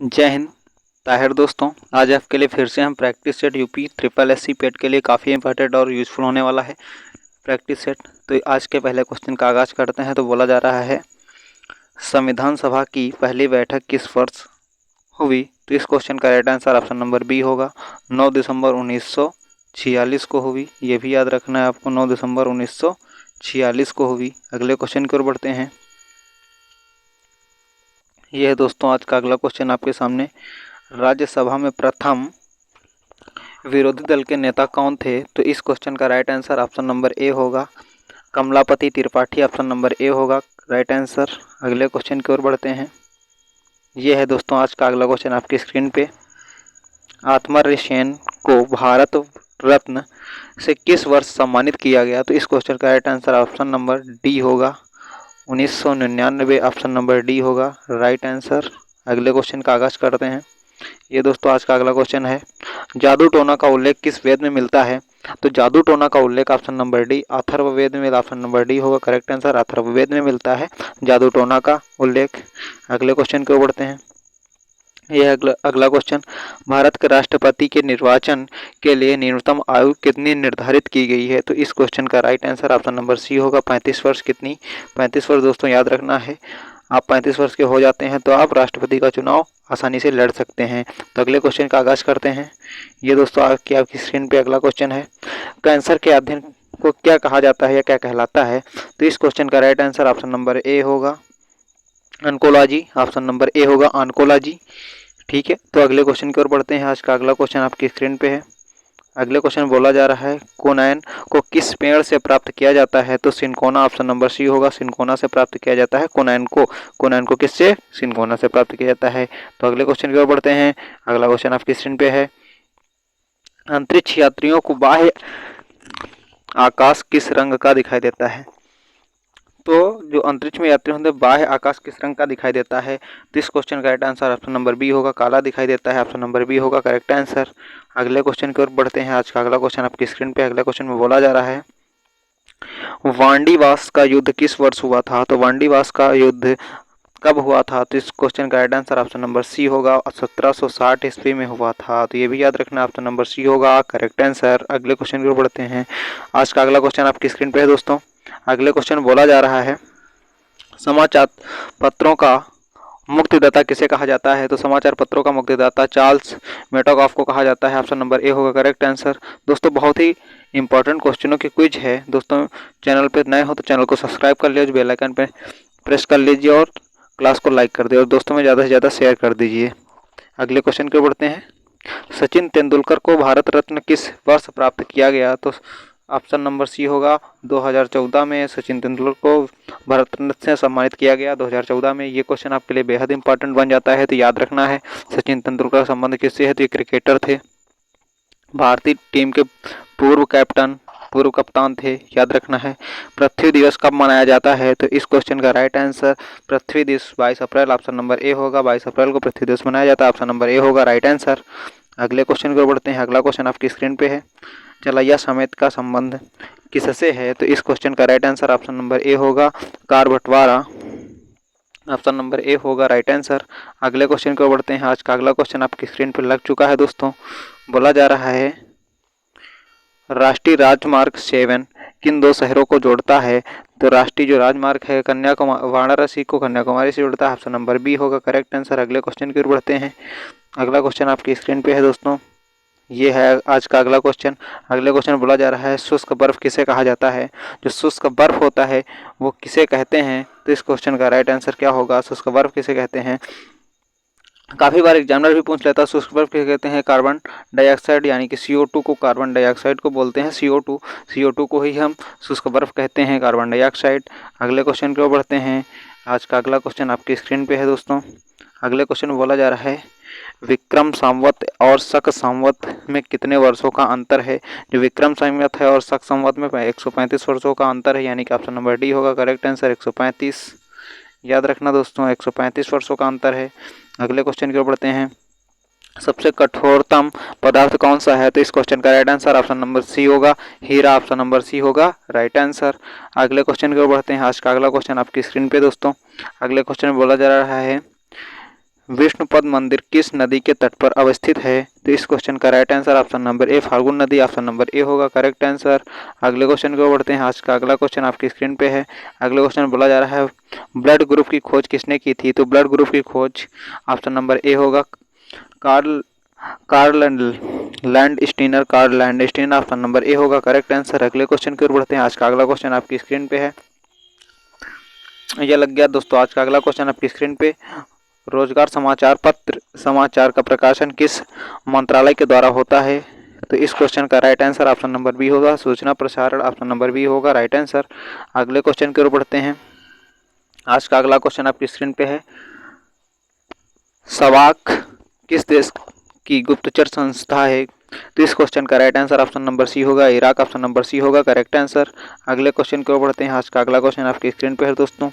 जय हिंद। ताहिर दोस्तों, आज आपके लिए फिर से हम practice set UP triple SC पेट के लिए काफ़ी इंपॉर्टेंट और यूज़फुल होने वाला है प्रैक्टिस सेट। तो आज के पहले क्वेश्चन का आगाज़ करते हैं। तो बोला जा रहा है, संविधान सभा की पहली बैठक किस वर्ष हुई? तो इस क्वेश्चन का right answer option number B होगा, 9 दिसंबर 1946 को हुई। ये भी याद रखना है आपको, 9 दिसंबर 1946 को हुई। अगले क्वेश्चन की ओर बढ़ते हैं। यह है दोस्तों आज का अगला क्वेश्चन आपके सामने। राज्यसभा में प्रथम विरोधी दल के नेता कौन थे? तो इस क्वेश्चन का right answer option number A होगा, Kamlapati Tripathi. Option number A होगा राइट आंसर। अगले क्वेश्चन की ओर बढ़ते हैं। ये है दोस्तों आज का अगला क्वेश्चन आपकी स्क्रीन पे। आत्मार्य सेन को भारत रत्न से किस वर्ष सम्मानित किया गया? तो इस क्वेश्चन का right answer option number D होगा, 1999। ऑप्शन नंबर डी होगा राइट आंसर। अगले क्वेश्चन का आगाज करते हैं। ये दोस्तों आज का अगला क्वेश्चन है, जादू टोना का उल्लेख किस वेद में मिलता है? तो जादू टोना का उल्लेख ऑप्शन नंबर डी अथर्ववेद में, ऑप्शन नंबर डी होगा करेक्ट आंसर। अथर्ववेद में मिलता है जादू टोना का उल्लेख। अगले क्वेश्चन की ओर बढ़ते हैं। यह अगला क्वेश्चन, भारत के राष्ट्रपति के निर्वाचन के लिए न्यूनतम आयु कितनी निर्धारित की गई है? तो इस क्वेश्चन का right answer option number C होगा, 35 वर्ष। कितनी? 35 वर्ष दोस्तों याद रखना है। आप 35 वर्ष के हो जाते हैं तो आप राष्ट्रपति का चुनाव आसानी से लड़ सकते हैं। तो अगले क्वेश्चन का आगाज करते हैं। ये दोस्तों आपकी स्क्रीन पे अगला क्वेश्चन है, कैंसर के अध्ययन को क्या कहा जाता है या क्या कहलाता है? तो इस क्वेश्चन का right answer option number A होगा, ऑन्कोलॉजी। ऑप्शन नंबर ए होगा ऑन्कोलॉजी। ठीक है, तो अगले क्वेश्चन की ओर बढ़ते हैं। आज का अगला क्वेश्चन आपकी स्क्रीन पे है। अगले क्वेश्चन बोला जा रहा है, कोनाइन को किस पेड़ से प्राप्त किया जाता है? तो सिनकोना। ऑप्शन नंबर सी होगा, सिनकोना से प्राप्त किया जाता है कोनाइन को। कोनाइन को किससे? सिनकोना से प्राप्त किया जाता है। तो अगले क्वेश्चन की ओर बढ़ते हैं। अगला क्वेश्चन आपकी स्क्रीन पे है, अंतरिक्ष यात्रियों को बाह्य आकाश किस रंग का दिखाई देता है? तो जो अंतरिक्ष में यात्री होते हैं, बाह्य आकाश किस रंग का दिखाई देता है? तो इस क्वेश्चन का right answer option number B होगा, काला दिखाई देता है। ऑप्शन नंबर बी होगा करेक्ट आंसर। अगले क्वेश्चन की ओर बढ़ते हैं। आज का अगला क्वेश्चन आपकी स्क्रीन पे। अगले क्वेश्चन में बोला जा रहा है, वांडीवास का युद्ध किस वर्ष हुआ था? तो वांडीवास का युद्ध कब हुआ था? तो इस क्वेश्चन का right answer option number C होगा, 1760 ईस्वी में हुआ था। तो ये भी याद रखना, ऑप्शन नंबर सी होगा करेक्ट आंसर। अगले क्वेश्चन की ओर बढ़ते हैं। आज का अगला क्वेश्चन आपकी स्क्रीन पे है दोस्तों। अगले क्वेश्चन बोला जा रहा है, समाचार पत्रों का मुक्तिदाता किसे कहा जाता है? तो समाचार पत्रों का मुक्तिदाता चार्ल्स मेडॉकॉफ को कहा जाता है। ऑप्शन नंबर ए होगा करेक्ट आंसर। दोस्तों बहुत ही इंपॉर्टेंट क्वेश्चनों की क्विज है दोस्तों। चैनल पे नए हो तो चैनल को सब्सक्राइब कर लीजिए, बेल आइकन पे प्रेस कर लीजिए और क्लास को लाइक कर दिए और दोस्तों में ज़्यादा से ज़्यादा शेयर कर दीजिए। अगले क्वेश्चन की ओर बढ़ते हैं। सचिन तेंदुलकर को भारत रत्न किस वर्ष प्राप्त किया गया? तो ऑप्शन नंबर सी होगा, 2014 में सचिन तेंदुलकर को भारत रत्न से सम्मानित किया गया 2014 में। ये क्वेश्चन आपके लिए बेहद इंपॉर्टेंट बन जाता है, तो याद रखना है सचिन तेंदुलकर का संबंध किससे है? तो ये क्रिकेटर थे, भारतीय टीम के पूर्व कैप्टन, पूर्व कप्तान थे, याद रखना है। पृथ्वी दिवस कब मनाया जाता है? तो इस क्वेश्चन का राइट आंसर पृथ्वी दिवस 22 अप्रैल। ऑप्शन नंबर ए होगा, 22 अप्रैल को पृथ्वी दिवस मनाया जाता है। ऑप्शन नंबर ए होगा राइट आंसर। अगले क्वेश्चन की ओर बढ़ते हैं। अगला क्वेश्चन आपकी स्क्रीन पे है, चलैया समेत का संबंध किससे है? तो इस क्वेश्चन का right answer option number A होगा, कार बंटवारा। ऑप्शन नंबर ए होगा राइट आंसर। अगले क्वेश्चन की ओर बढ़ते हैं। आज का अगला क्वेश्चन आपकी स्क्रीन पर लग चुका है दोस्तों। बोला जा रहा है, राष्ट्रीय राजमार्ग 7 किन दो शहरों को जोड़ता है? तो राष्ट्रीय जो राजमार्ग है कन्याकुमारी, वाराणसी को कन्याकुमारी से जोड़ता है। ऑप्शन नंबर बी होगा करेक्ट आंसर। अगले क्वेश्चन की ओर बढ़ते हैं। अगला क्वेश्चन आपकी स्क्रीन पे है दोस्तों। ये है आज का अगला क्वेश्चन। अगले क्वेश्चन बोला जा रहा है, शुष्क बर्फ किसे कहा जाता है? जो शुष्क बर्फ होता है वो किसे कहते हैं? तो इस क्वेश्चन का राइट आंसर क्या होगा? शुष्क बर्फ किसे कहते हैं? काफ़ी बार एग्जामिनर भी पूछ लेता है, शुष्क बर्फ किसे कहते हैं? कार्बन डाइऑक्साइड यानी कि CO2 को कार्बन डाइऑक्साइड को बोलते हैं। CO2 को ही हम शुष्क बर्फ कहते हैं, कार्बन डाइऑक्साइड। अगले क्वेश्चन की ओर बढ़ते हैं। आज का अगला क्वेश्चन आपकी स्क्रीन पे है दोस्तों। अगले क्वेश्चन में बोला जा रहा है, विक्रम संवत और शक संवत में कितने वर्षों का अंतर है? जो विक्रम संवत है और शक संवत में 135 वर्षों का अंतर है, यानी कि ऑप्शन नंबर डी होगा करेक्ट आंसर, 135। याद रखना दोस्तों 135 वर्षों का अंतर है। अगले क्वेश्चन की ओर बढ़ते हैं। सबसे कठोरतम पदार्थ कौन सा है? तो इस क्वेश्चन का right answer option number C होगा, हीरा। ऑप्शन नंबर सी होगा राइट आंसर। अगले क्वेश्चन की ओर बढ़ते हैं। आज का अगला क्वेश्चन आपकी स्क्रीन पे दोस्तों। अगले क्वेश्चन में बोला जा रहा है, विष्णुपद मंदिर किस नदी के तट पर अवस्थित है? तो इस क्वेश्चन का राइट आंसर ऑप्शन नंबर ए फाल्गुन नदी, ऑप्शन नंबर ए होगा करेक्ट आंसर। अगले क्वेश्चन को बढ़ते हैं। आज का अगला क्वेश्चन आपकी स्क्रीन पे है। अगले क्वेश्चन बोला जा रहा है ब्लड ग्रुप की खोज किसने की थी? तो ब्लड ग्रुप की खोज ऑप्शन नंबर ए होगा Karl Karl Landsteiner, Karl Landsteiner, option number A होगा करेक्ट आंसर। अगले क्वेश्चन की ओर बढ़ते हैं। आज का अगला क्वेश्चन आपकी स्क्रीन पे है। यह लग गया दोस्तों। आज का अगला क्वेश्चन आपकी स्क्रीन पे, रोजगार समाचार पत्र समाचार का प्रकाशन किस मंत्रालय के द्वारा होता है? तो इस क्वेश्चन का right answer option number B होगा सूचना प्रसारण, ऑप्शन नंबर बी होगा राइट आंसर। अगले क्वेश्चन की ओर बढ़ते हैं। आज का अगला क्वेश्चन आपकी स्क्रीन पे है। सवाक किस देश की गुप्तचर संस्था है? तो इस क्वेश्चन का right answer option number C होगा इराक, ऑप्शन नंबर सी होगा करेक्ट आंसर। अगले क्वेश्चन की ओर बढ़ते हैं। आज का अगला क्वेश्चन आपकी स्क्रीन पे है दोस्तों।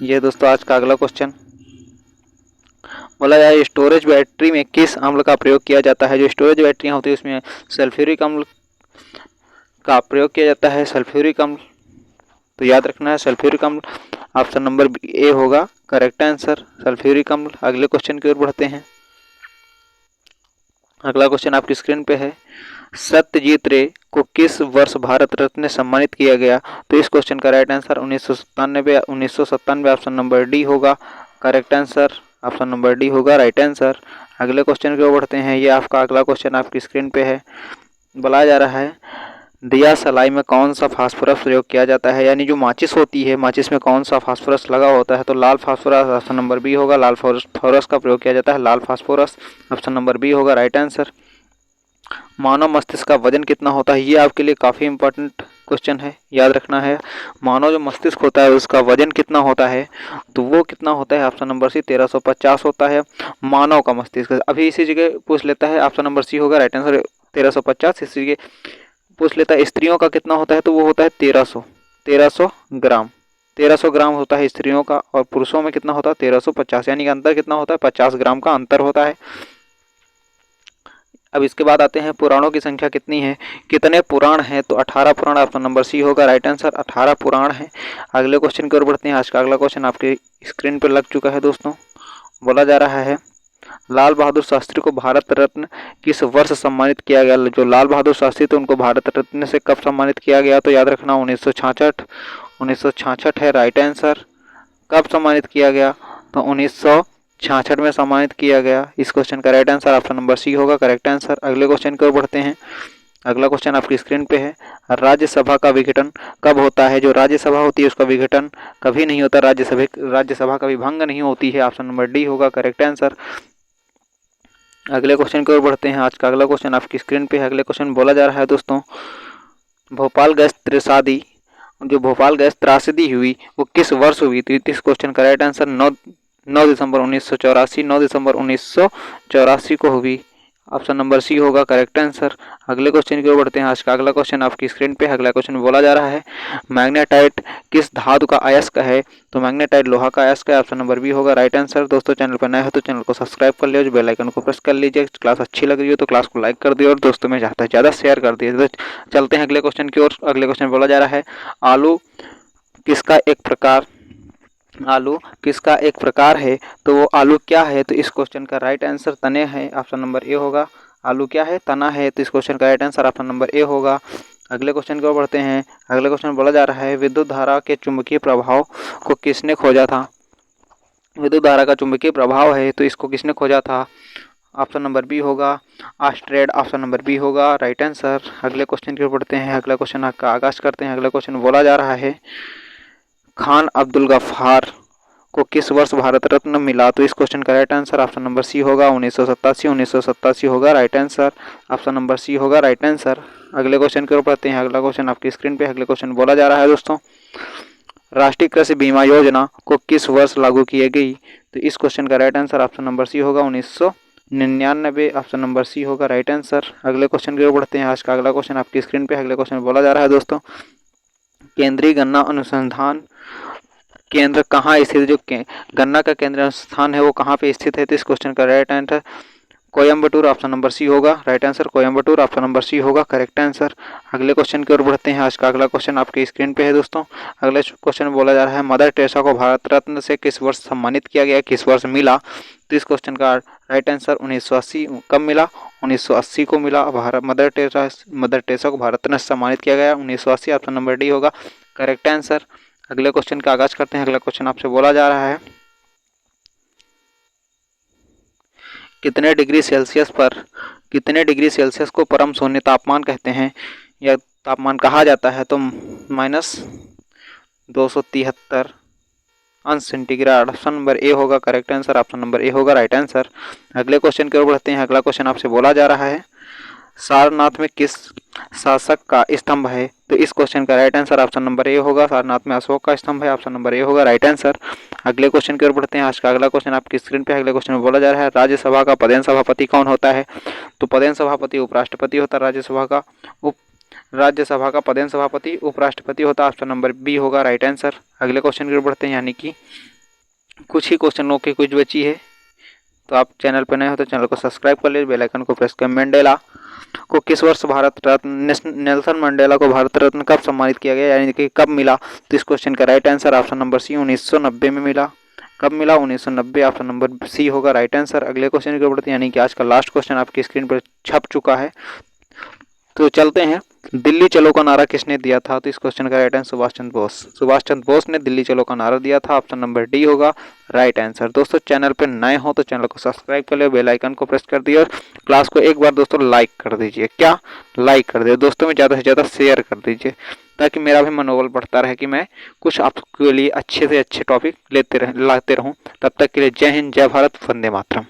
ये दोस्तों आज का अगला क्वेश्चन बोला जाए स्टोरेज बैटरी में किस अम्ल का प्रयोग किया जाता है? जो स्टोरेज बैटरियाँ होती है उसमें सल्फ्यूरिक अम्ल का प्रयोग किया जाता है। सल्फ्यूरिक अम्ल तो याद रखना है सल्फ्यूरिक अम्ल, ऑप्शन नंबर ए होगा करेक्ट आंसर सल्फ्यूरिक अम्ल। अगले क्वेश्चन की ओर बढ़ते हैं। अगला क्वेश्चन आपकी स्क्रीन पे है। सत्यजीत रे को किस वर्ष भारत रत्न सम्मानित किया गया? तो इस क्वेश्चन का right answer 1997 option number D होगा correct answer, option number D होगा राइट आंसर। अगले क्वेश्चन की ओर बढ़ते हैं। ये आपका अगला क्वेश्चन आपकी स्क्रीन पे है। बताया जा रहा है दिया सलाई में कौन सा फास्फोरस प्रयोग किया जाता है? यानी जो माचिस होती है, माचिस में कौन सा फास्फोरस लगा होता है? तो लाल फास्फोरस, ऑप्शन नंबर बी होगा लाल फास्फोरस का प्रयोग किया जाता है, लाल फास्फोरस, ऑप्शन नंबर बी होगा राइट आंसर। मानव मस्तिष्क का वजन कितना होता है? ये आपके लिए काफ़ी इंपॉर्टेंट क्वेश्चन है, याद रखना है। मानव जो मस्तिष्क होता है उसका वजन कितना होता है? तो वो कितना होता है? ऑप्शन नंबर सी 1350 होता है मानव का मस्तिष्क। अभी इसी जगह पूछ लेता है, ऑप्शन नंबर सी होगा राइट आंसर 1350। इसी जगह पूछ लेता है स्त्रियों का कितना होता है? तो वो होता है 1300 ग्राम। 1300 ग्राम होता है स्त्रियों का और पुरुषों में कितना होता है? 1350, यानी कि अंतर कितना होता है? 50 ग्राम का अंतर होता है। अब इसके बाद आते हैं पुराणों की संख्या कितनी है, कितने पुराण हैं? तो 18 पुराण, ऑप्शन नंबर सी होगा राइट आंसर 18 पुराण है। अगले क्वेश्चन की ओर बढ़ते हैं। आज का अगला क्वेश्चन आपके स्क्रीन पर लग चुका है दोस्तों। बोला जा रहा है लाल बहादुर शास्त्री को भारत रत्न किस वर्ष सम्मानित किया गया? जो लाल बहादुर शास्त्री थे उनको भारत रत्न से कब सम्मानित किया गया? तो याद रखना 1966 है राइट आंसर। कब सम्मानित किया गया? तो 1966 में सम्मानित किया गया। इस क्वेश्चन का right answer option number C होगा करेक्ट आंसर। अगले क्वेश्चन की ओर बढ़ते हैं। अगला क्वेश्चन आपकी स्क्रीन पे है। राज्यसभा का विघटन कब होता है? जो राज्यसभा होती है उसका विघटन कभी नहीं होता, राज्यसभा कभी भंग नहीं होती है, ऑप्शन नंबर डी होगा करेक्ट आंसर। अगले क्वेश्चन की ओर बढ़ते हैं। आज का अगला क्वेश्चन आपकी स्क्रीन पे है। अगले क्वेश्चन बोला जा रहा है दोस्तों भोपाल गैस त्रासदी, जो भोपाल गैस त्रासदी हुई वो किस वर्ष हुई? तो इस क्वेश्चन का राइट आंसर 9 दिसंबर 1984, 9 दिसंबर 1984 को हुई, ऑप्शन नंबर सी होगा करेक्ट आंसर। अगले क्वेश्चन की ओर बढ़ते हैं। आज का अगला क्वेश्चन आपकी स्क्रीन पे है। अगला क्वेश्चन बोला जा रहा है मैग्नेटाइट किस धातु का अयस्क है? तो मैग्नेटाइट लोहा का अयस्क है, ऑप्शन नंबर बी होगा राइट आंसर। दोस्तों चैनल पर नए हो तो चैनल को सब्सक्राइब कर लियो, बेल आइकन को प्रेस कर लीजिए। क्लास अच्छी लग रही हो तो क्लास को लाइक कर दिए और दोस्तों में ज़्यादा से ज़्यादा शेयर कर दिए। तो चलते हैं अगले क्वेश्चन की ओर। अगले क्वेश्चन बोला जा रहा है आलू किसका एक प्रकार है? तो वो आलू क्या है? तो इस क्वेश्चन का राइट आंसर तने है, ऑप्शन नंबर ए होगा। आलू क्या है? तना है। तो इस क्वेश्चन का right answer option number A होगा। अगले क्वेश्चन की ओर बढ़ते हैं। अगले क्वेश्चन बोला जा रहा है विद्युत धारा के चुंबकीय प्रभाव को किसने खोजा था? विद्युत धारा का चुंबकीय प्रभाव है तो इसको किसने खोजा था? ऑप्शन नंबर बी होगा ऑस्ट्रेड, ऑप्शन नंबर बी होगा राइट आंसर। अगले क्वेश्चन की ओर बढ़ते हैं। अगला क्वेश्चन का आगाज करते हैं। अगला क्वेश्चन बोला जा रहा है खान अब्दुल गफ्फार को किस वर्ष भारत रत्न मिला? तो इस क्वेश्चन का right answer option number C होगा 1987 होगा right answer, option number C होगा राइट आंसर। अगले क्वेश्चन की ओर बढ़ते हैं। अगला क्वेश्चन आपकी स्क्रीन पे। अगले क्वेश्चन बोला जा रहा है दोस्तों राष्ट्रीय कृषि बीमा योजना को किस वर्ष लागू की गई? तो इस क्वेश्चन का right answer option number C होगा 1999, ऑप्शन नंबर सी होगा राइट आंसर। अगले क्वेश्चन की ओर बढ़ते हैं। आज का अगला क्वेश्चन आपकी स्क्रीन पे। अगले क्वेश्चन बोला जा रहा है दोस्तों केंद्रीय गन्ना अनुसंधान केंद्र कहाँ स्थित? जो गन्ना का केंद्रीय स्थान है वो कहाँ पे स्थित है? तो इस क्वेश्चन का right answer Coimbatore option number C होगा right answer. Coimbatore option number C होगा करेक्ट आंसर। अगले क्वेश्चन की ओर बढ़ते हैं। आज का अगला क्वेश्चन आपकी स्क्रीन पे है दोस्तों। अगले क्वेश्चन में बोला जा रहा है मदर टेरेसा को भारत रत्न से किस वर्ष सम्मानित किया गया, किस वर्ष मिला। तो इस क्वेश्चन का राइट आंसर 1980। कब मिला? 1980 को मिला। मदर टेरेसा को भारत रत्न से सम्मानित किया गया 1980। ऑप्शन नंबर डी होगा करेक्ट आंसर। अगले क्वेश्चन का आगाज करते हैं। अगला क्वेश्चन आपसे बोला जा रहा है कितने डिग्री सेल्सियस को परम शून्य तापमान कहते हैं या तापमान कहा जाता है। तो -273 अंश सेंटीग्रेड। ऑप्शन नंबर ए होगा correct answer. Option number A होगा राइट आंसर। अगले क्वेश्चन की ओर बढ़ते हैं। अगला क्वेश्चन आपसे बोला जा रहा है सारनाथ में किस शासक का स्तंभ है। तो इस क्वेश्चन का right answer option number A होगा। सारनाथ में अशोक का स्तंभ है। ऑप्शन नंबर ए होगा राइट आंसर। अगले क्वेश्चन की ओर बढ़ते हैं। आज का अगला क्वेश्चन आपकी स्क्रीन पे। अगले क्वेश्चन में बोला जा रहा है राज्यसभा का पदेन सभापति कौन होता है। तो पदेन सभापति उपराष्ट्रपति होता है। राज्यसभा का पदेन सभापति उपराष्ट्रपति होता है। ऑप्शन नंबर बी होगा राइट आंसर। अगले क्वेश्चन की ओर बढ़ते हैं। यानी कि कुछ ही क्वेश्चनों की कुछ बची है। तो आप चैनल पर नए हो तो चैनल को सब्सक्राइब कर लीजिए, बेल आइकन को प्रेस कर। मंडेला को किस वर्ष भारत रत्न, नेल्सन मंडेला को भारत रत्न कब सम्मानित किया गया, यानी कि कब मिला। तो इस क्वेश्चन का right answer option number C 1990 में मिला। कब मिला? 1990। ऑप्शन नंबर सी होगा राइट आंसर। अगले क्वेश्चन की ओर बढ़ते हैं। यानी कि आज का लास्ट क्वेश्चन आपकी स्क्रीन पर छप चुका है। तो चलते हैं। दिल्ली चलो का नारा किसने दिया था। तो इस क्वेश्चन का राइट आंसर सुभाष चंद्र बोस ने दिल्ली चलो का नारा दिया था। ऑप्शन नंबर डी होगा राइट आंसर। दोस्तों चैनल पे नए हो तो चैनल को सब्सक्राइब कर ले, बेल आइकन को प्रेस कर दिए और क्लास को एक बार दोस्तों लाइक कर दीजिए। क्या लाइक कर दिए दोस्तों में ज़्यादा से ज़्यादा शेयर कर दीजिए ताकि मेरा भी मनोबल बढ़ता रहे कि मैं कुछ आपके लिए अच्छे से अच्छे टॉपिक लाते रहूँ। तब तक के लिए जय हिंद, जय भारत, वंदे मातरम।